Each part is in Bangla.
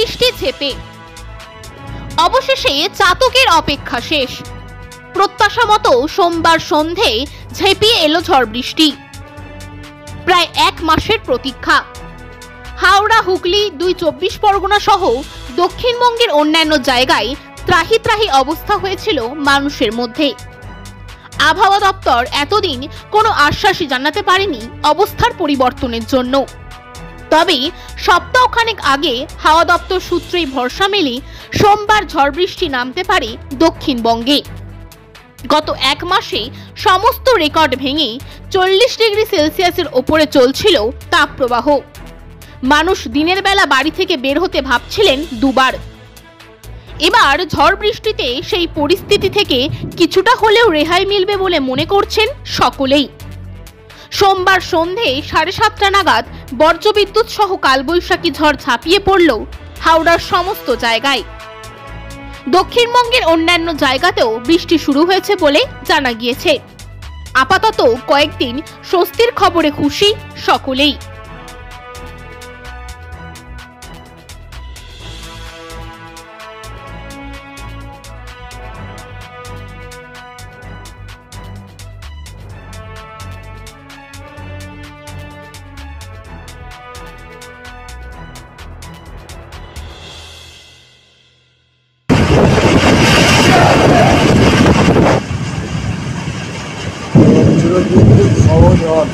বৃষ্টি ঝেঁপে। অবশেষে চাতকের অপেক্ষা শেষ। প্রত্যাশা মতো সোমবার সন্ধেয় ঝেঁপিয়ে এলো ঝড় বৃষ্টি। প্রায় 1 মাসের প্রতীক্ষা। হাওড়া, হুগলি, 2 চব্বিশ পরগনা সহ দক্ষিণবঙ্গের অন্যান্য জায়গায় ত্রাহি ত্রাহি অবস্থা হয়েছিল মানুষের মধ্যে। আবহাওয়া দপ্তর এতদিন কোনো আশ্বাসই জানাতে পারেনি অবস্থার পরিবর্তনের জন্য। তবে সপ্তাহখানেক আগে হাওয়া দপ্তর সূত্রেই ভরসা মেলে সোমবার ঝড় বৃষ্টি নামতে পারে দক্ষিণবঙ্গে। গত 1 মাসে সমস্ত রেকর্ড ভেঙে 40 ডিগ্রি সেলসিয়াসের ওপরে চলছিল তাপপ্রবাহ। মানুষ দিনের বেলা বাড়ি থেকে বের হতে ভাবছিলেন দুবার। এবার ঝড় বৃষ্টিতে সেই পরিস্থিতি থেকে কিছুটা হলেও রেহাই মিলবে বলে মনে করছেন সকলেই। সোমবার সন্ধে 7:30 নাগাদ বজ্রবিদ্যুৎ সহ কালবৈশাখী ঝড় ঝাঁপিয়ে পড়ল হাওড়ার সমস্ত জায়গায়। দক্ষিণবঙ্গের অন্যান্য জায়গাতেও বৃষ্টি শুরু হয়েছে বলে জানা গিয়েছে। আপাতত কয়েকদিন স্বস্তির খবরে খুশি সকলেই। সহজ হন।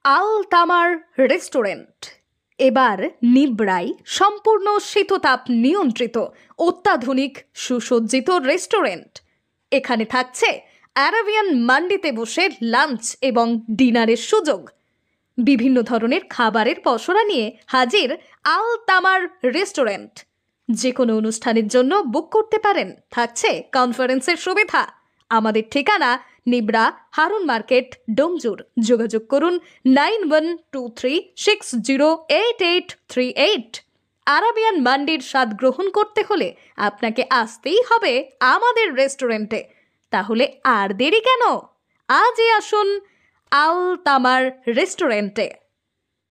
আল তামার রেস্টুরেন্ট এবার নিবড়ায় সম্পূর্ণ শীততাপ নিয়ন্ত্রিত অত্যাধুনিক সুসজ্জিত রেস্টুরেন্ট। এখানে থাকছে আরাবিয়ান মান্ডিতে বসে লাঞ্চ এবং ডিনারের সুযোগ। বিভিন্ন ধরনের খাবারের পসরা নিয়ে হাজির আল তামার রেস্টুরেন্ট। যে কোনো অনুষ্ঠানের জন্য বুক করতে পারেন, থাকছে কনফারেন্সের সুবিধা। আমাদের ঠিকানা নিবড়া, হারুন মার্কেট, ডোমজুর। যোগাযোগ করুন 9123608838। আরাবিয়ান মান্ডির স্বাদ গ্রহণ করতে হলে আপনাকে আসতেই হবে আমাদের রেস্টুরেন্টে। তাহলে আর দেরি কেন? আজই আসুন আল তামার রেস্টুরেন্টে।